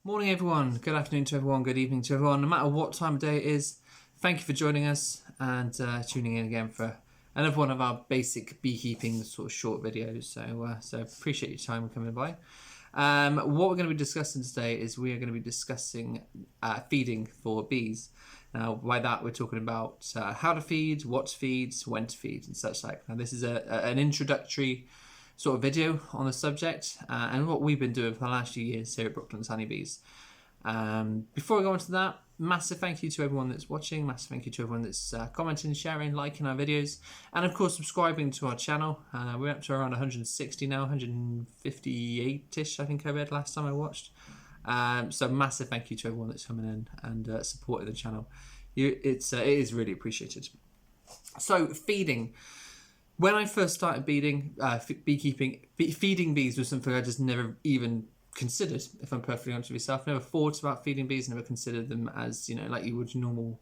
Morning everyone, good afternoon to everyone, good evening to everyone, no matter what time of day it is. Thank you for joining us and tuning in again for another one of our basic beekeeping sort of short videos. So appreciate your time coming by. What we're going to be discussing today is we are going to be discussing feeding for bees. Now by that we're talking about how to feed, what to feed, when to feed and such like. Now this is an introductory sort of video on the subject and what we've been doing for the last few years here at Brooklyn's Honeybees. Before we go on to that, massive thank you to everyone that's watching, massive thank you to everyone that's commenting, sharing, liking our videos, and of course subscribing to our channel. We're up to around 160 now, 158-ish I think I read last time I watched. So massive thank you to everyone that's coming in and supporting the channel. It is really appreciated. So feeding. When I first started beekeeping, feeding bees was something I just never even considered, if I'm perfectly honest with yourself. Never thought about feeding bees, never considered them as, like you would your normal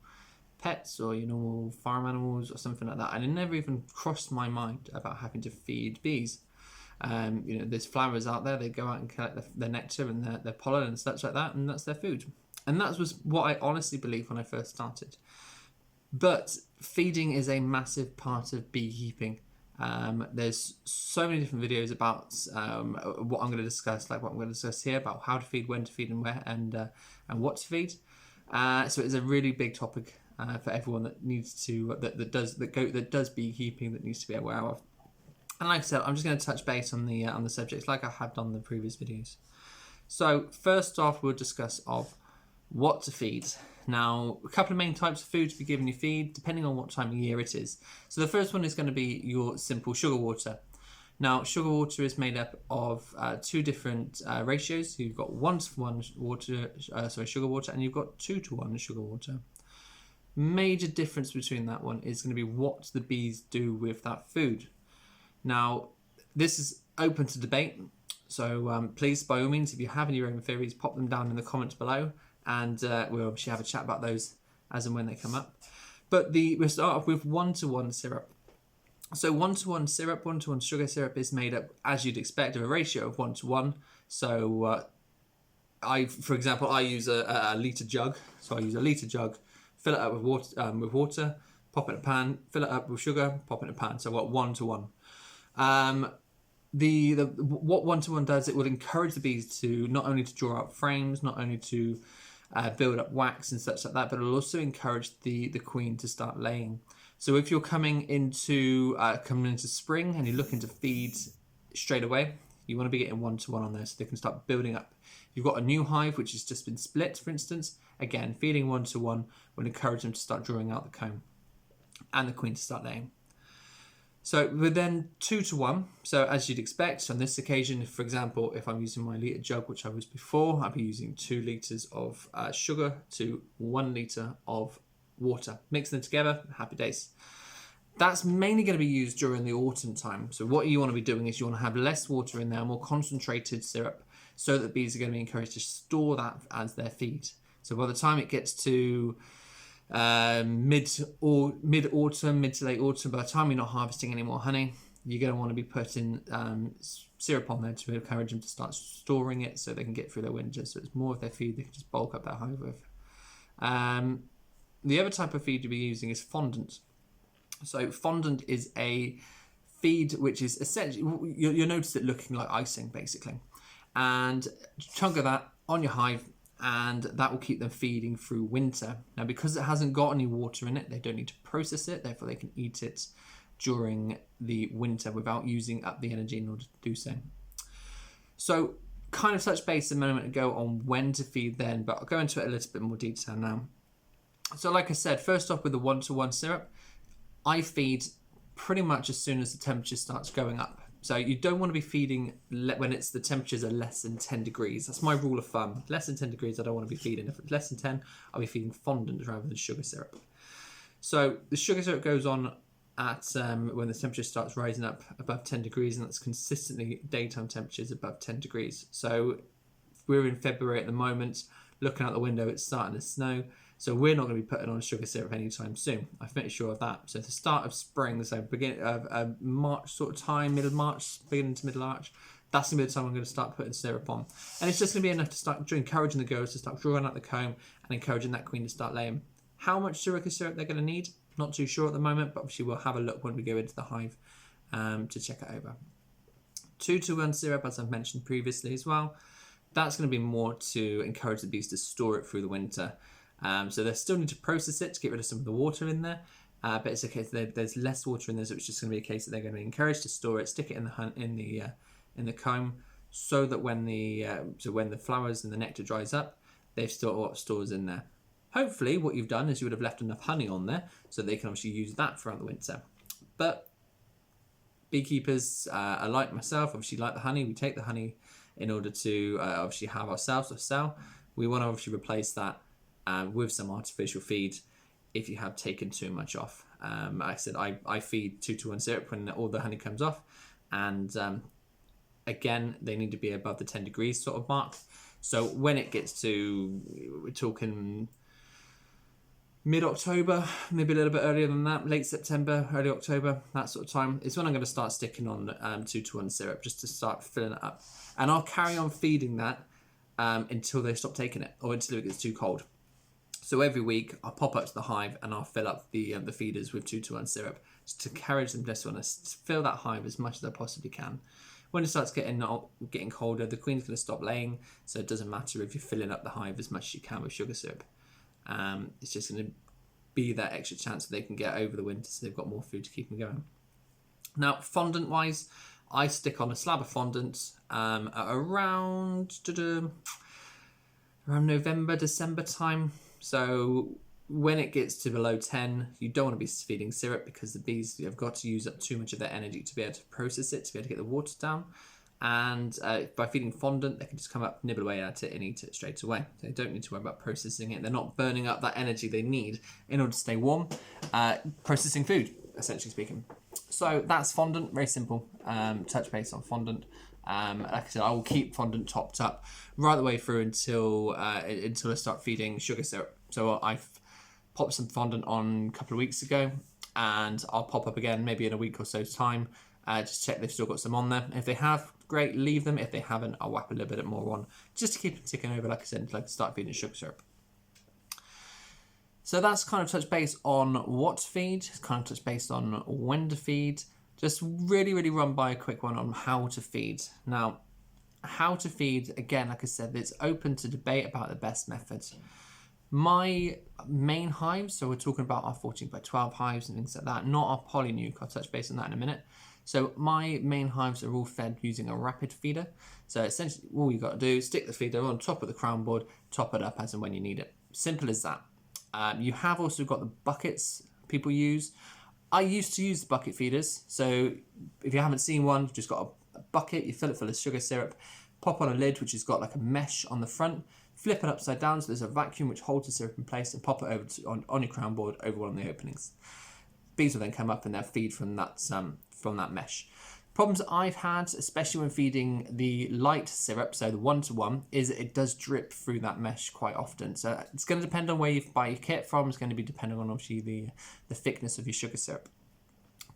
pets or your normal farm animals or something like that. And it never even crossed my mind about having to feed bees. There's flowers out there, they go out and collect their nectar and their pollen and such like that, and that's their food. And that was what I honestly believed when I first started. But feeding is a massive part of beekeeping. There's so many different videos about what I'm going to discuss, like what I'm going to discuss here about how to feed, when to feed, and where, and what to feed. So it's a really big topic for everyone that needs to that does beekeeping, that needs to be aware of. And like I said, I'm just going to touch base on the subjects like I have done in the previous videos. So first off, we'll discuss of what to feed. Now, a couple of main types of food to be given you feed, depending on what time of year it is. So the first one is going to be your simple sugar water. Now, sugar water is made up of two different ratios. You've got 1:1 sugar water, and you've got 2:1 sugar water. Major difference between that one is going to be what the bees do with that food. Now, this is open to debate. So please, by all means, if you have any own theories, pop them down in the comments below. And we'll obviously have a chat about those as and when they come up. But we'll start off with 1:1 syrup. So 1:1 syrup, 1:1 sugar syrup is made up, as you'd expect, of a ratio of 1:1. So for example, I use a litre jug. So I use a litre jug, fill it up with water, pop it in a pan, fill it up with sugar, pop it in a pan. So what 1:1. What 1:1 does, it will encourage the bees to not only to draw out frames, not only to build up wax and such like that, but it'll also encourage the queen to start laying. So if you're coming into spring and you're looking to feed straight away, you want to be getting 1:1 on there so they can start building up. If you've got a new hive which has just been split, for instance, again, feeding 1:1 will encourage them to start drawing out the comb and the queen to start laying. So we're then 2:1. So as you'd expect, on this occasion, for example, if I'm using my litre jug, which I was before, I'll be using 2 litres of sugar to 1 litre of water. Mix them together, happy days. That's mainly going to be used during the autumn time. So what you want to be doing is you want to have less water in there, more concentrated syrup, so that bees are going to be encouraged to store that as their feed. So by the time it gets to mid-autumn, mid to late autumn, by the time you're not harvesting any more honey, you're going to want to be putting syrup on there to encourage them to start storing it so they can get through their winter. So it's more of their feed they can just bulk up their hive with. The other type of feed you'll be using is fondant. So fondant is a feed which is essentially, you'll notice it looking like icing basically, and a chunk of that on your hive, and that will keep them feeding through winter. Now, because it hasn't got any water in it, they don't need to process it, therefore they can eat it during the winter without using up the energy in order to do so. So, kind of touched base a moment ago on when to feed then, but I'll go into it a little bit more detail now. So, like I said, first off with the 1:1 syrup, I feed pretty much as soon as the temperature starts going up. So you don't want to be feeding when the temperatures are less than 10 degrees. That's my rule of thumb. Less than 10 degrees, I don't want to be feeding. If it's less than 10, I'll be feeding fondant rather than sugar syrup. So the sugar syrup goes on at when the temperature starts rising up above 10 degrees, and that's consistently daytime temperatures above 10 degrees. So we're in February at the moment. Looking out the window, it's starting to snow. So we're not going to be putting on sugar syrup anytime soon. I've made sure of that. So at the start of spring, so beginning of March sort of time, middle of March, beginning to middle March, that's going to be the time I'm going to start putting syrup on. And it's just going to be enough to start encouraging the girls to start drawing out the comb and encouraging that queen to start laying. How much sugar syrup they're going to need, not too sure at the moment, but obviously we'll have a look when we go into the hive to check it over. 2-to-1 syrup, as I've mentioned previously as well, that's going to be more to encourage the bees to store it through the winter. So they still need to process it to get rid of some of the water in there, but it's a case there's less water in there, so it's just going to be a case that they're going to be encouraged to store it, stick it in the comb, so that when the flowers and the nectar dries up, they've still got stores in there. Hopefully what you've done is you would have left enough honey on there so they can obviously use that throughout the winter. But beekeepers are like myself, obviously like the honey. We take the honey in order to obviously have ourselves or sell. We want to obviously replace that with some artificial feed if you have taken too much off. Like I said, I feed 2-to-1 syrup when all the honey comes off, and again, they need to be above the 10 degrees sort of mark. So when it gets to, we're talking mid-October, maybe a little bit earlier than that, late September, early October, that sort of time, is when I'm going to start sticking on 2-to-1 syrup just to start filling it up. And I'll carry on feeding that until they stop taking it, or until it gets too cold. So every week I'll pop up to the hive and I'll fill up the feeders with 2-to-1 syrup just to encourage them to fill that hive as much as I possibly can. When it starts getting colder, the queen's going to stop laying, so it doesn't matter if you're filling up the hive as much as you can with sugar syrup. It's just going to be that extra chance that they can get over the winter, so they've got more food to keep them going. Now, fondant wise, I stick on a slab of fondant at around November, December time. So when it gets to below 10, you don't want to be feeding syrup because the bees have got to use up too much of their energy to be able to process it, to be able to get the water down. And by feeding fondant, they can just come up, nibble away at it and eat it straight away. They don't need to worry about processing it. They're not burning up that energy they need in order to stay warm, processing food, essentially speaking. So that's fondant, very simple. Touch base on fondant. Like I said, I will keep fondant topped up right the way through until I start feeding sugar syrup. So I've popped some fondant on a couple of weeks ago, and I'll pop up again maybe in a week or so's time. Just check they've still got some on there. If they have, great, leave them. If they haven't, I'll whap a little bit more on, just to keep them ticking over, like I said, until I start feeding sugar syrup. So that's kind of touch base on what to feed, kind of touch base on when to feed. Just really run by a quick one on how to feed. Now, how to feed, again, like I said, it's open to debate about the best methods. My main hives, so we're talking about our 14x12 hives and things like that, not our polynuke. I'll touch base on that in a minute. So my main hives are all fed using a rapid feeder. So essentially all you got to do is stick the feeder on top of the crown board, top it up as and when you need it. Simple as that. You have also got the buckets people use. I used to use the bucket feeders. So if you haven't seen one, you've just got a bucket, you fill it full of sugar syrup, pop on a lid which has got like a mesh on the front, flip it upside down so there's a vacuum which holds the syrup in place, and pop it over on your crown board over one of the openings. Bees will then come up and they'll feed from that mesh. Problems that I've had, especially when feeding the light syrup, so the 1-to-1, is it does drip through that mesh quite often. So it's going to depend on where you buy your kit from. It's going to be depending on obviously the thickness of your sugar syrup.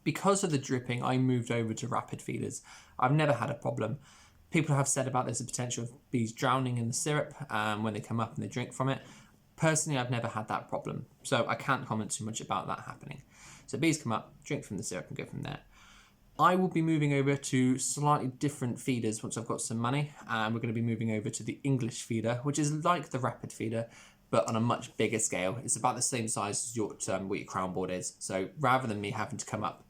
Because of the dripping, I moved over to rapid feeders. I've never had a problem. People have said about there's a potential of bees drowning in the syrup when they come up and they drink from it. Personally, I've never had that problem, so I can't comment too much about that happening. So bees come up, drink from the syrup and go from there. I will be moving over to slightly different feeders once I've got some money, and we're going to be moving over to the English feeder, which is like the rapid feeder, but on a much bigger scale. It's about the same size as what your crown board is. So rather than me having to come up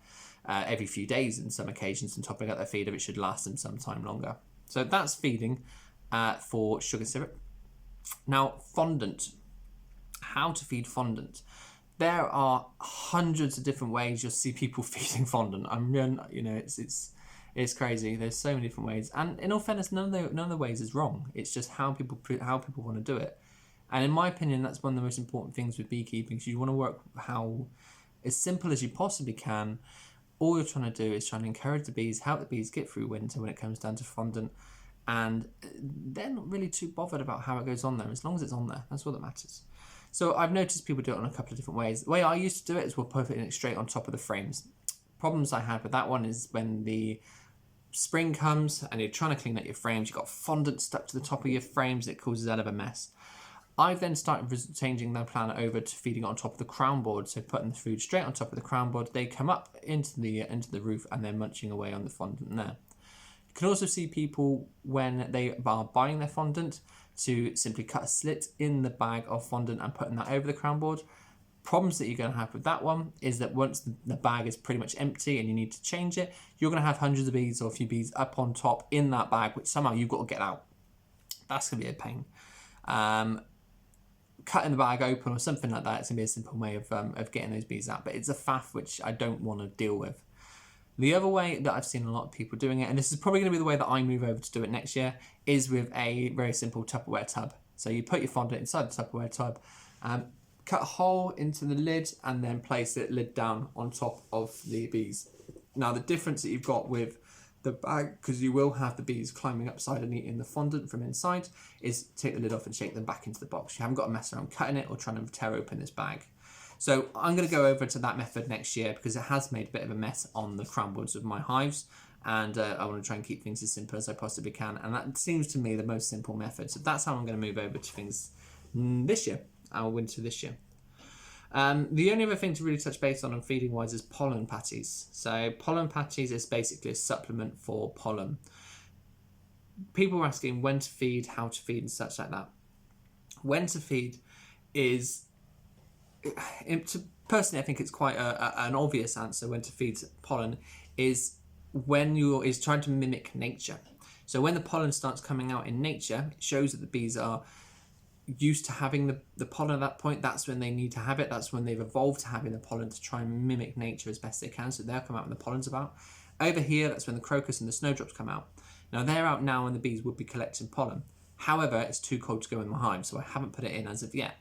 every few days in some occasions and topping up their feeder, it should last them some time longer. So that's feeding for sugar syrup. Now, fondant. How to feed fondant. There are hundreds of different ways you'll see people feeding fondant. It's crazy. There's so many different ways, and in all fairness, none of the ways is wrong. It's just how people want to do it. And in my opinion, that's one of the most important things with beekeeping. So you want to work how as simple as you possibly can. All you're trying to do is trying to encourage the bees, help the bees get through winter when it comes down to fondant, and they're not really too bothered about how it goes on there. As long as it's on there, that's all that matters. So I've noticed people do it on a couple of different ways. The way I used to do it is we'll put it straight on top of the frames. Problems I had with that one is when the spring comes and you're trying to clean up your frames, you've got fondant stuck to the top of your frames, it causes a hell of a mess. I've then started changing the plan over to feeding on top of the crown board, so putting the food straight on top of the crown board. They come up into the roof and they're munching away on the fondant there. You can also see people when they are buying their fondant to simply cut a slit in the bag of fondant and putting that over the crown board. Problems that you're going to have with that one is that once the bag is pretty much empty and you need to change it, you're going to have hundreds of bees or a few bees up on top in that bag, which somehow you've got to get out. That's going to be a pain. Cutting the bag open or something like that, it's going to be a simple way of getting those bees out, but it's a faff which I don't want to deal with. The other way that I've seen a lot of people doing it, and this is probably going to be the way that I move over to do it next year, is with a very simple Tupperware tub. So you put your fondant inside the Tupperware tub, cut a hole into the lid and then place it lid down on top of the bees. Now the difference that you've got with the bag, because you will have the bees climbing upside and eating the fondant from inside, is take the lid off and shake them back into the box. You haven't got to mess around cutting it or trying to tear open this bag. So I'm going to go over to that method next year because it has made a bit of a mess on the crown boards of my hives, and I want to try and keep things as simple as I possibly can, and that seems to me the most simple method. So that's how I'm going to move over to things this year, our winter this year. The only other thing to really touch base on feeding wise is pollen patties. So pollen patties is basically a supplement for pollen. People are asking when to feed, how to feed and such like that. When to feed is, personally I think it's quite an obvious answer. When to feed pollen is when is trying to mimic nature. So when the pollen starts coming out in nature, it shows that the bees are used to having the pollen at that point. That's when they need to have it. That's when they've evolved to having the pollen to try and mimic nature as best they can. So they'll come out when the pollen's about. Over here, that's when the crocus and the snowdrops come out. Now they're out now and the bees would be collecting pollen. However, it's too cold to go in my hive, so I haven't put it in as of yet.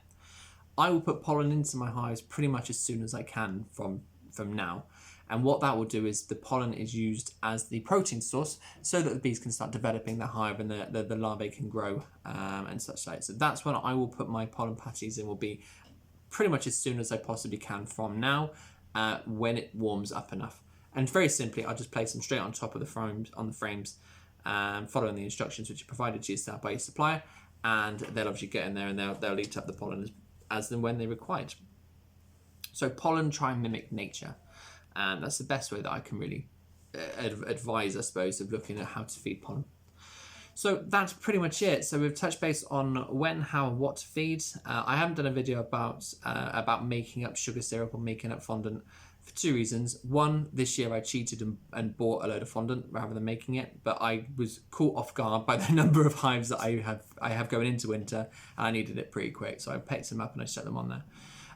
I will put pollen into my hives pretty much as soon as I can from now. And what that will do is the pollen is used as the protein source so that the bees can start developing their hive and the larvae can grow and such like. So that's when I will put my pollen patties in, will be pretty much as soon as I possibly can from now when it warms up enough. And very simply, I'll just place them straight on top of the frames, following the instructions which are provided to yourself by your supplier, and they'll obviously get in there and they'll eat up the pollen as and when they're required. So pollen, try and mimic nature. And that's the best way that I can really advise, I suppose, of looking at how to feed pollen. So that's pretty much it. So we've touched base on when, how, and what to feed. I haven't done a video about making up sugar syrup or making up fondant for two reasons. One, this year I cheated and bought a load of fondant rather than making it, but I was caught off guard by the number of hives that I have going into winter, and I needed it pretty quick. So I picked them up and I set them on there.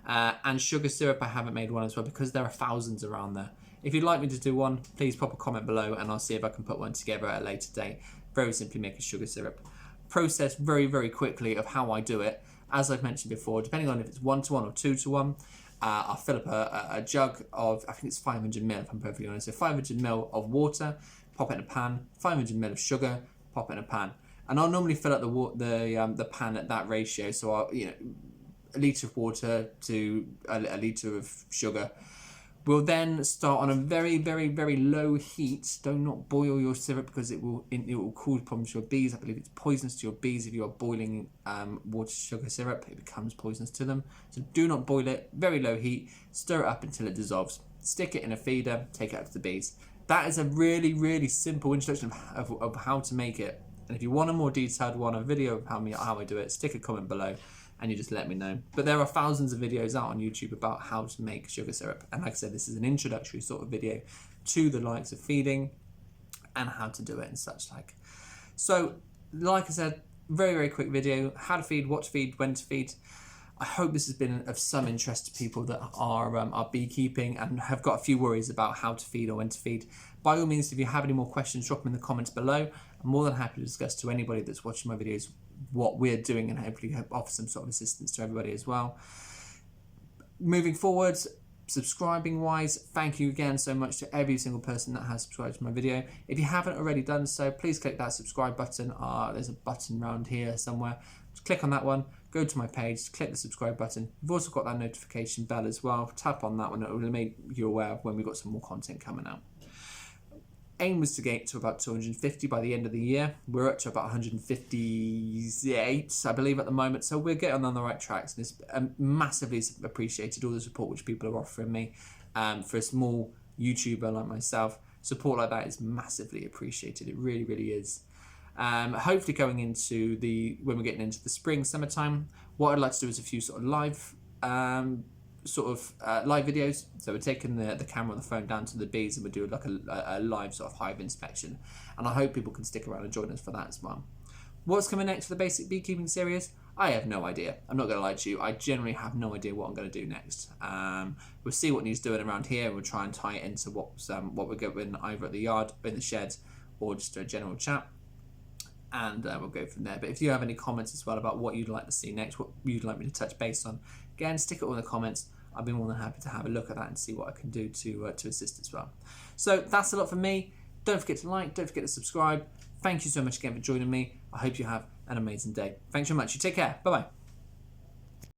And sugar syrup, I haven't made one as well because there are thousands around there. If you'd like me to do one, please pop a comment below and I'll see if I can put one together at a later date. Very simply make a sugar syrup. Process very, very quickly of how I do it. As I've mentioned before, depending on if it's 1-to-1 or 2-to-1, I'll fill up a jug of, I think it's 500 ml if I'm perfectly honest. So 500 ml of water, pop it in a pan, 500 ml of sugar, pop it in a pan. And I'll normally fill up the pan at that ratio. So I'll, a litre of water to a litre of sugar. We'll then start on a very, very, very low heat. Do not boil your syrup because it will cause problems to your bees. I believe it's poisonous to your bees if you are boiling water sugar syrup. It becomes poisonous to them. So do not boil it. Very low heat. Stir it up until it dissolves. Stick it in a feeder. Take it out to the bees. That is a really, really simple introduction of how to make it. And if you want a more detailed one, a video of how I do it, stick a comment below. And you just let me know. But there are thousands of videos out on YouTube about how to make sugar syrup. And like I said, this is an introductory sort of video to the likes of feeding and how to do it and such like. So, like I said, very, very quick video. How to feed, what to feed, when to feed. I hope this has been of some interest to people that are beekeeping and have got a few worries about how to feed or when to feed. By all means, if you have any more questions, drop them in the comments below. I'm more than happy to discuss to anybody that's watching my videos what we're doing and hopefully offer some sort of assistance to everybody as well. Moving forward, subscribing wise, thank you again so much to every single person that has subscribed to my video. If you haven't already done so, please click that subscribe button. There's a button around here somewhere. Just click on that one, go to my page, click the subscribe button. You've also got that notification bell as well. Tap on that one, it will make you aware of when we've got some more content coming out. Aim was to get to about 250 by the end of the year. We're up to about 158, I believe, at the moment. So we're getting on the right tracks, and it's massively appreciated, all the support which people are offering me. For a small YouTuber like myself, support like that is massively appreciated. It really, really is. Hopefully going into when we're getting into the spring, summertime, what I'd like to do is a few sort of live live videos. So we're taking the camera on the phone down to the bees, and we're doing like a live sort of hive inspection, and I hope people can stick around and join us for that as well. What's coming next for the basic beekeeping series? I have no idea. I'm not going to lie to you. I generally have no idea what I'm going to do next. We'll see what needs doing around here, and we'll try and tie it into what we're doing either at the yard, in the sheds, or just a general chat. And we'll go from there. But if you have any comments as well about what you'd like to see next, what you'd like me to touch base on, again, stick it all in the comments. I've been more than happy to have a look at that and see what I can do to assist as well. So that's a lot from me. Don't forget to like, don't forget to subscribe. Thank you so much again for joining me. I hope you have an amazing day. Thanks so much. You take care. Bye-bye.